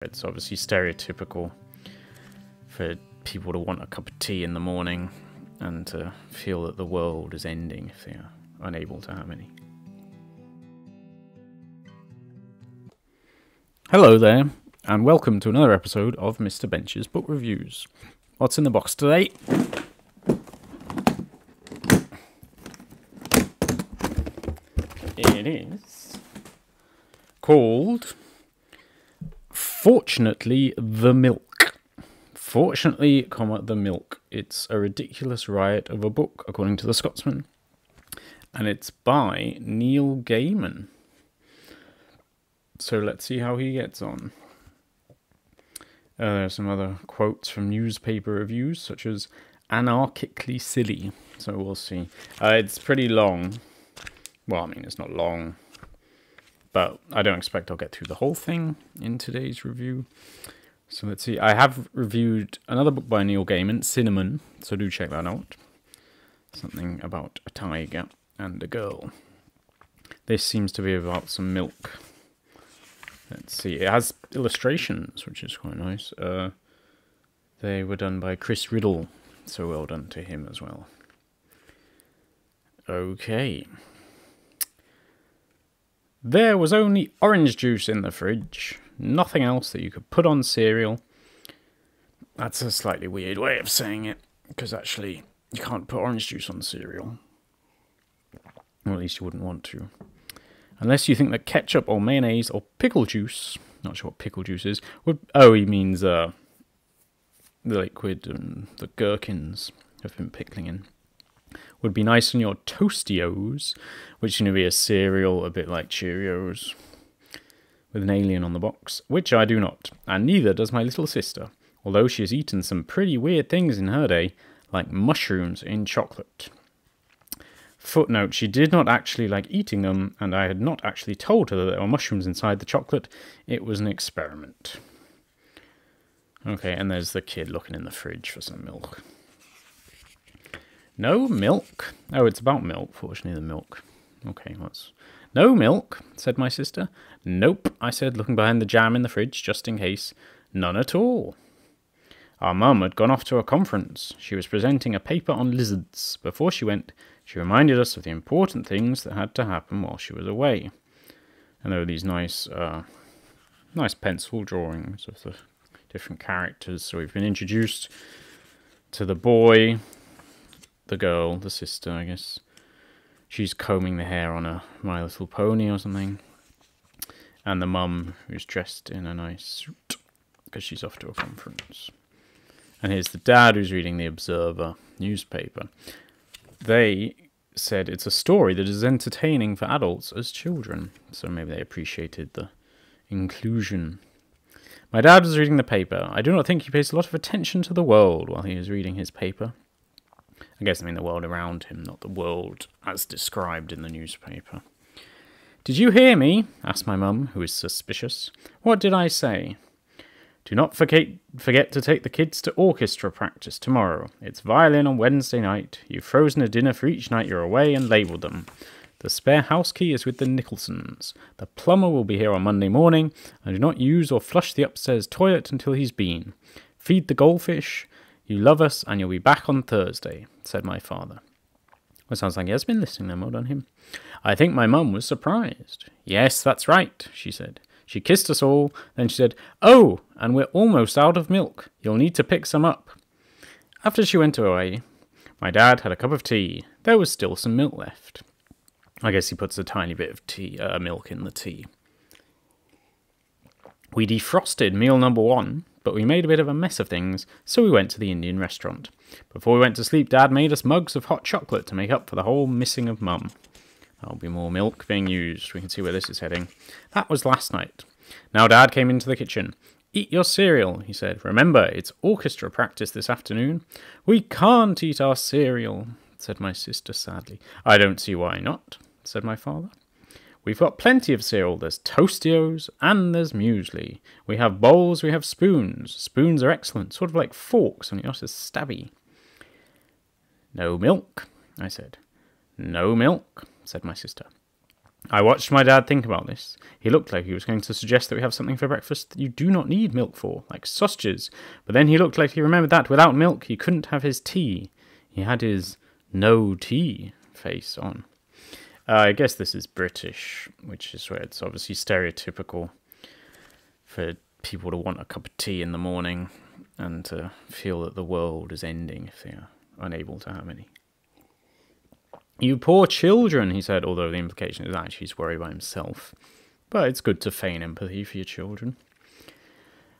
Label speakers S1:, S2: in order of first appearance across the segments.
S1: It's obviously stereotypical for people to want a cup of tea in the morning and to feel that the world is ending if they are unable to have any. Hello there, and welcome to another episode of Mr. Bench's Book Reviews. What's in the box today? It is called Fortunately the Milk. Fortunately, the Milk. It's a ridiculous riot of a book, according to the Scotsman. And it's by Neil Gaiman. So let's see how he gets on. There are some other quotes from newspaper reviews, such as anarchically silly. So we'll see. It's pretty long. Well, I mean, it's not long, but I don't expect I'll get through the whole thing in today's review. So let's see. I have reviewed another book by Neil Gaiman, Cinnamon, so do check that out. Something about a tiger and a girl. This seems to be about some milk. Let's see. It has illustrations, which is quite nice. They were done by Chris Riddel, so well done to him as well. Okay. There was only orange juice in the fridge. Nothing else that you could put on cereal. That's a slightly weird way of saying it, because actually you can't put orange juice on cereal. Or at least you wouldn't want to. Unless you think that ketchup or mayonnaise or pickle juice, not sure what pickle juice is, would... Oh, he means the liquid and the gherkins have been pickling in. Would be nice on your Toastios, which is going to be a cereal a bit like Cheerios, with an alien on the box, which I do not, and neither does my little sister, although she has eaten some pretty weird things in her day, like mushrooms in chocolate. Footnote, she did not actually like eating them, and I had not actually told her that there were mushrooms inside the chocolate. It was an experiment. Okay, and there's the kid looking in the fridge for some milk. No milk? Oh, it's about milk, fortunately, the milk. Okay, what's... No milk, said my sister. Nope, I said, looking behind the jam in the fridge, just in case. None at all. Our mum had gone off to a conference. She was presenting a paper on lizards. Before she went, she reminded us of the important things that had to happen while she was away. And there were these nice pencil drawings of the different characters. So we've been introduced to the boy... the girl, the sister, I guess. She's combing the hair on a My Little Pony or something. And the mum, who's dressed in a nice suit, because she's off to a conference. And here's the dad, who's reading the Observer newspaper. They said it's a story that is as entertaining for adults as children. So maybe they appreciated the inclusion. My dad was reading the paper. I do not think he pays a lot of attention to the world while he is reading his paper. I guess I mean the world around him, not the world as described in the newspaper. Did you hear me? Asked my mum, who is suspicious. What did I say? Do not forget to take the kids to orchestra practice tomorrow. It's violin on Wednesday night. You've frozen a dinner for each night you're away and labelled them. The spare house key is with the Nicholsons. The plumber will be here on Monday morning, and do not use or flush the upstairs toilet until he's been. Feed the goldfish. You love us, and you'll be back on Thursday, said my father. Well, sounds like he has been listening then, well done him. I think my mum was surprised. Yes, that's right, she said. She kissed us all, then she said, Oh, and we're almost out of milk. You'll need to pick some up. After she went away, my dad had a cup of tea. There was still some milk left. I guess he puts a tiny bit of milk in the tea. We defrosted meal number 1, but we made a bit of a mess of things, so we went to the Indian restaurant. Before we went to sleep, Dad made us mugs of hot chocolate to make up for the whole missing of Mum. There'll be more milk being used. We can see where this is heading. That was last night. Now Dad came into the kitchen. Eat your cereal, he said. Remember, it's orchestra practice this afternoon. We can't eat our cereal, said my sister sadly. I don't see why not, said my father. We've got plenty of cereal. There's Toastios and there's muesli. We have bowls, we have spoons. Spoons are excellent, sort of like forks, only not as stabby. No milk, I said. No milk, said my sister. I watched my dad think about this. He looked like he was going to suggest that we have something for breakfast that you do not need milk for, like sausages. But then he looked like he remembered that without milk he couldn't have his tea. He had his no tea face on. I guess this is British, which is where it's obviously stereotypical for people to want a cup of tea in the morning and to feel that the world is ending if they are unable to have any. You poor children, he said, although the implication is actually he's worried about himself. But it's good to feign empathy for your children.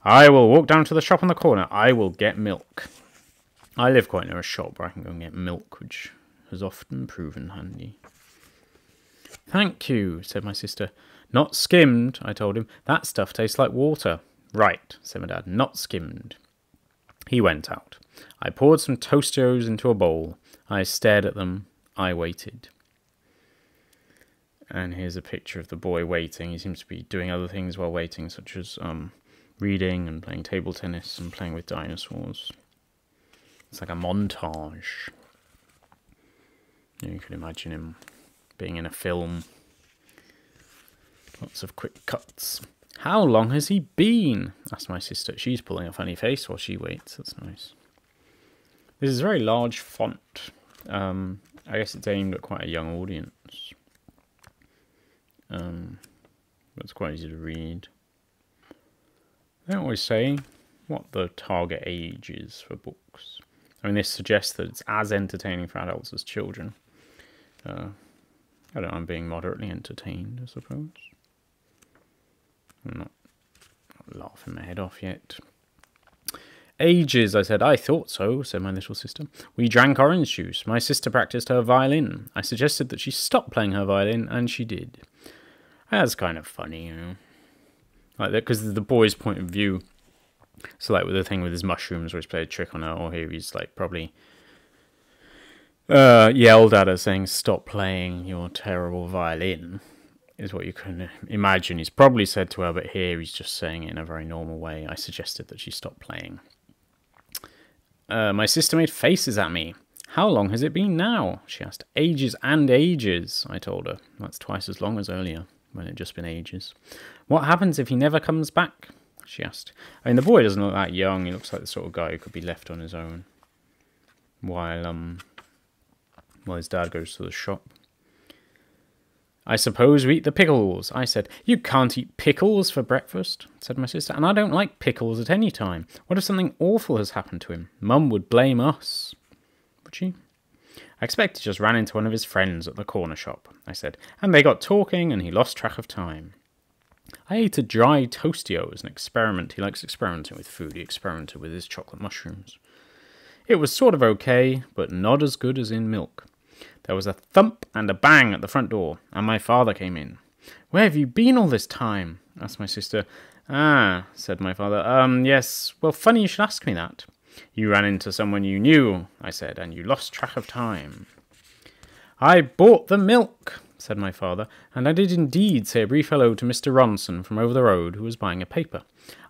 S1: I will walk down to the shop on the corner. I will get milk. I live quite near a shop where I can go and get milk, which has often proven handy. Thank you, said my sister. Not skimmed, I told him. That stuff tastes like water. Right, said my dad, not skimmed. He went out. I poured some Tostios into a bowl. I stared at them. I waited. And here's a picture of the boy waiting. He seems to be doing other things while waiting, such as reading and playing table tennis and playing with dinosaurs. It's like a montage. You could imagine him being in a film. Lots of quick cuts. How long has he been? Asked my sister. She's pulling a funny face while she waits. That's nice. This is a very large font. I guess it's aimed at quite a young audience. But it's quite easy to read. They don't always say what the target age is for books. I mean, this suggests that it's as entertaining for adults as children. I don't know, I'm being moderately entertained, I suppose. I'm not laughing my head off yet. Ages, I said. I thought so, said my little sister. We drank orange juice. My sister practiced her violin. I suggested that she stop playing her violin, and she did. That's kind of funny, you know. Like that, because the boy's point of view. So, like with the thing with his mushrooms, where he's played a trick on her, or here he's like probably yelled at her saying, "Stop playing your terrible violin," is what you can imagine. He's probably said to her, but here he's just saying it in a very normal way. I suggested that she stop playing. My sister made faces at me. How long has it been now? She asked. Ages and ages, I told her. That's twice as long as earlier, when it had just been ages. What happens if he never comes back? She asked. I mean, the boy doesn't look that young. He looks like the sort of guy who could be left on his own while his dad goes to the shop. I suppose we eat the pickles, I said. You can't eat pickles for breakfast, said my sister, and I don't like pickles at any time. What if something awful has happened to him? Mum would blame us. Would she? I expect he just ran into one of his friends at the corner shop, I said, and they got talking and he lost track of time. I ate a dry Toastio as an experiment. He likes experimenting with food. He experimented with his chocolate mushrooms. It was sort of okay, but not as good as in milk. There was a thump and a bang at the front door, and my father came in. Where have you been all this time? Asked my sister. Ah, said my father. Yes. Well, funny you should ask me that. You ran into someone you knew, I said, and you lost track of time. I bought the milk, said my father, and I did indeed say a brief hello to Mr. Ronson from over the road, who was buying a paper.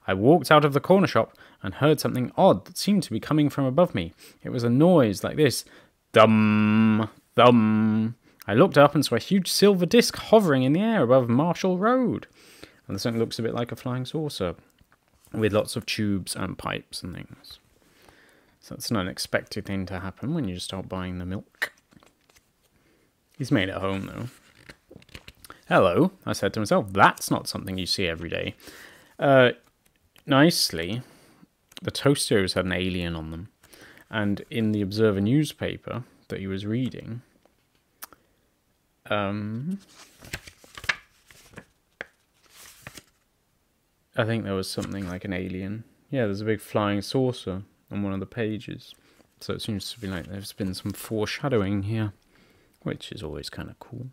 S1: I walked out of the corner shop and heard something odd that seemed to be coming from above me. It was a noise like this. Thum, thum. I looked up and saw a huge silver disc hovering in the air above Marshall Road. And the something looks a bit like a flying saucer, with lots of tubes and pipes and things. So that's an unexpected thing to happen when you start buying the milk. He's made it home, though. Hello, I said to myself. That's not something you see every day. Nicely, the Toastios had an alien on them. And in the Observer newspaper that he was reading, I think there was something like an alien. Yeah, there's a big flying saucer on one of the pages. So it seems to be like there's been some foreshadowing here, which is always kind of cool.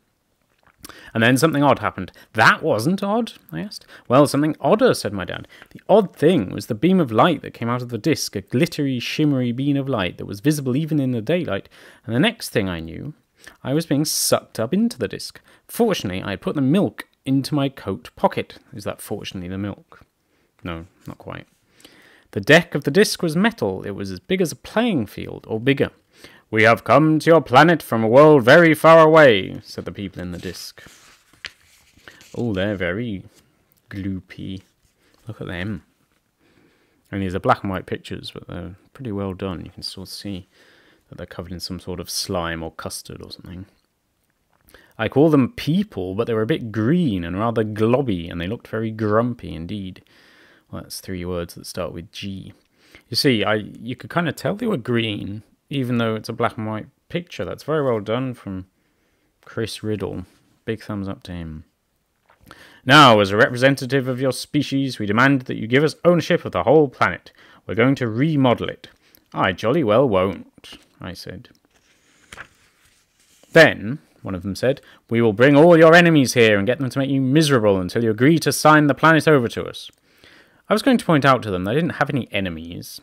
S1: And then something odd happened. That wasn't odd, I asked. Well, something odder, said my dad. The odd thing was the beam of light that came out of the disc, a glittery, shimmery beam of light that was visible even in the daylight. And the next thing I knew, I was being sucked up into the disc. Fortunately, I had put the milk into my coat pocket. Is that fortunately the milk? No, not quite. The deck of the disc was metal. It was as big as a playing field, or bigger. We have come to your planet from a world very far away, said the people in the disc. Oh, they're very gloopy. Look at them. And these are black and white pictures, but they're pretty well done. You can still see that they're covered in some sort of slime or custard or something. I call them people, but they were a bit green and rather globby, and they looked very grumpy indeed. Well, that's 3 words that start with G. You see, you could kind of tell they were green, even though it's a black and white picture. That's very well done from Chris Riddel. Big thumbs up to him. Now, as a representative of your species, we demand that you give us ownership of the whole planet. We're going to remodel it. I jolly well won't, I said. Then, one of them said, we will bring all your enemies here and get them to make you miserable until you agree to sign the planet over to us. I was going to point out to them that I didn't have any enemies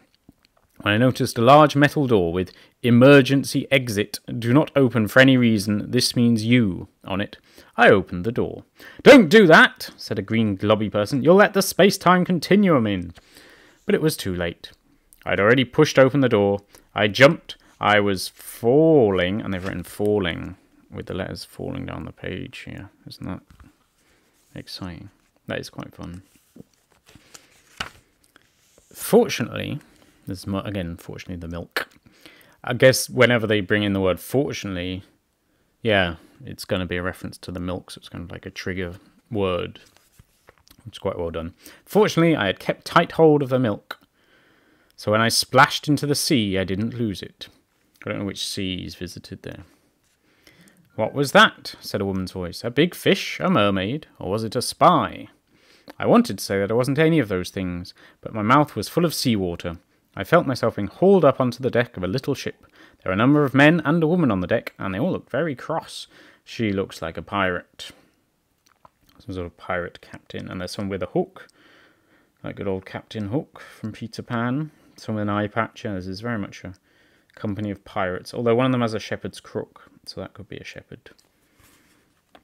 S1: when I noticed a large metal door with emergency exit, do not open for any reason, this means you, on it. I opened the door. Don't do that, said a green globby person. You'll let the space-time continuum in. But it was too late. I'd already pushed open the door. I jumped. I was falling, and they've written falling with the letters falling down the page here. Isn't that exciting? That is quite fun. Fortunately, there's again, fortunately, the milk. I guess whenever they bring in the word fortunately, yeah, it's going to be a reference to the milk, so it's kind of like a trigger word, which is quite well done. Fortunately, I had kept tight hold of the milk, so when I splashed into the sea, I didn't lose it. I don't know which sea he's visited there. What was that? Said a woman's voice. A big fish? A mermaid? Or was it a spy? I wanted to say that I wasn't any of those things, but my mouth was full of seawater. I felt myself being hauled up onto the deck of a little ship. There were a number of men and a woman on the deck, and they all looked very cross. She looks like a pirate. Some sort of pirate captain. And there's someone with a hook, like good old Captain Hook from Peter Pan. Someone with an eye patch. Yeah, this is very much a company of pirates. Although one of them has a shepherd's crook, so that could be a shepherd.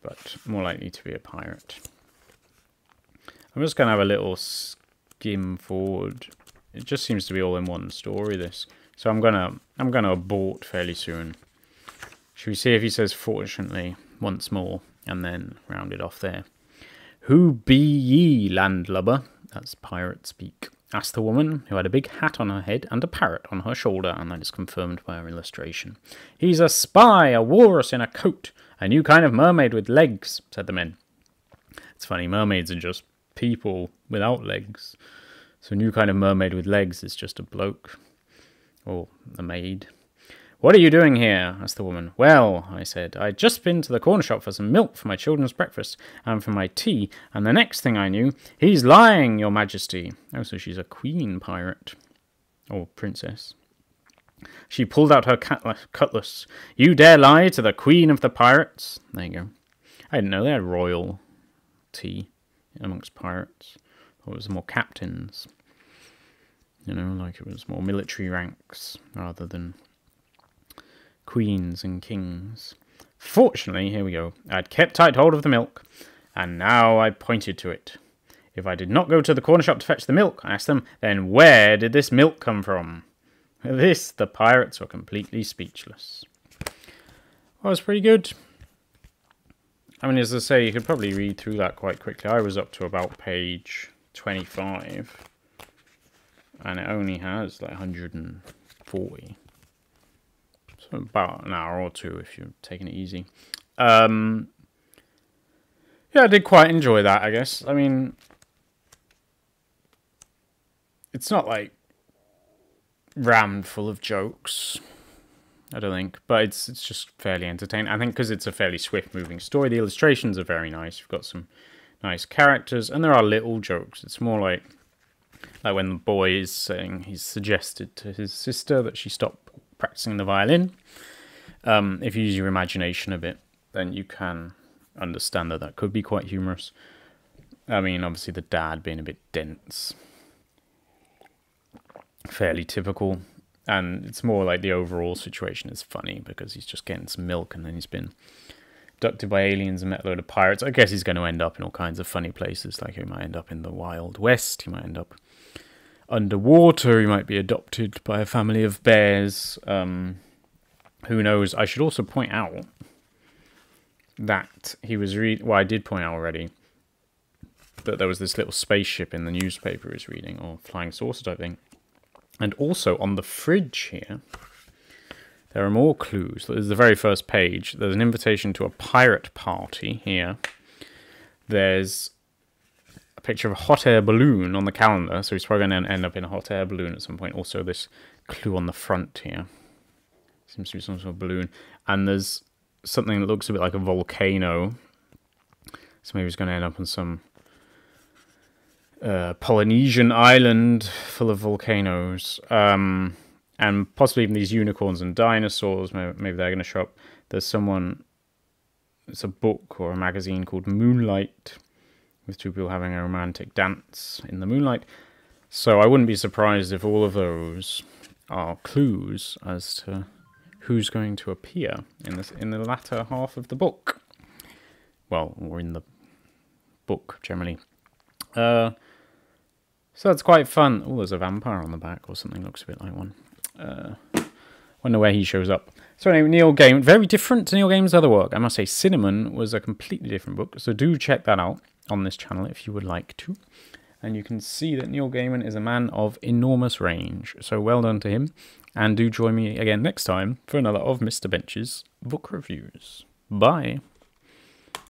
S1: But more likely to be a pirate. I'm just going to have a little skim forward. It just seems to be all in one story, this. So I'm gonna abort fairly soon. Should we see if he says fortunately once more, and then round it off there. Who be ye, landlubber? That's pirate speak. Asked the woman, who had a big hat on her head and a parrot on her shoulder, and that is confirmed by her illustration. He's a spy, a walrus in a coat, a new kind of mermaid with legs, said the men. It's funny, mermaids are just people without legs. So a new kind of mermaid with legs is just a bloke. Or a maid. What are you doing here? Asked the woman. Well, I said, I'd just been to the corner shop for some milk for my children's breakfast and for my tea, and the next thing I knew, he's lying, your majesty. Oh, so she's a queen pirate. Or princess. She pulled out her cutlass. You dare lie to the queen of the pirates? There you go. I didn't know they had royalty amongst pirates. Or it was more captains. You know, like it was more military ranks rather than queens and kings. Fortunately, here we go. I'd kept tight hold of the milk, and now I pointed to it. If I did not go to the corner shop to fetch the milk, I asked them, then where did this milk come from? This, the pirates were completely speechless. Well, was pretty good. I mean, as I say, you could probably read through that quite quickly. I was up to about page 25. And it only has like 140. So about an hour or two if you're taking it easy. Yeah, I did quite enjoy that, I guess. I mean, it's not like rammed full of jokes, I don't think. But it's just fairly entertaining. I think because it's a fairly swift-moving story. The illustrations are very nice. You've got some nice characters. And there are little jokes. It's more like when the boy is saying he's suggested to his sister that she stop practicing the violin. If you use your imagination a bit, then you can understand that that could be quite humorous. I mean, obviously the dad being a bit dense. Fairly typical. And it's more like the overall situation is funny because he's just getting some milk and then he's been abducted by aliens and met a load of pirates. I guess he's going to end up in all kinds of funny places. Like he might end up in the Wild West. He might end up underwater. He might be adopted by a family of bears. Who knows? I should also point out that he was well, I did point out already that there was this little spaceship in the newspaper he was reading, or flying saucer type thing. And also on the fridge here, there are more clues. This is the very first page. There's an invitation to a pirate party here. There's a picture of a hot air balloon on the calendar, so he's probably going to end up in a hot air balloon at some point. Also, this clue on the front here. Seems to be some sort of balloon. And there's something that looks a bit like a volcano. So maybe he's going to end up on some Polynesian island full of volcanoes. And possibly even these unicorns and dinosaurs. Maybe they're going to show up. There's someone... It's a book or a magazine called Moonlight, with two people having a romantic dance in the moonlight. So I wouldn't be surprised if all of those are clues as to who's going to appear in the latter half of the book. Well, or in the book, generally. So that's quite fun. Oh, there's a vampire on the back or something. Looks a bit like one. Wonder where he shows up. So anyway, Neil Gaiman, very different to Neil Gaiman's other work. I must say, Cinnamon was a completely different book. So do check that out on this channel if you would like to. And you can see that Neil Gaiman is a man of enormous range. So well done to him. And do join me again next time for another of Mr. Bench's book reviews. Bye.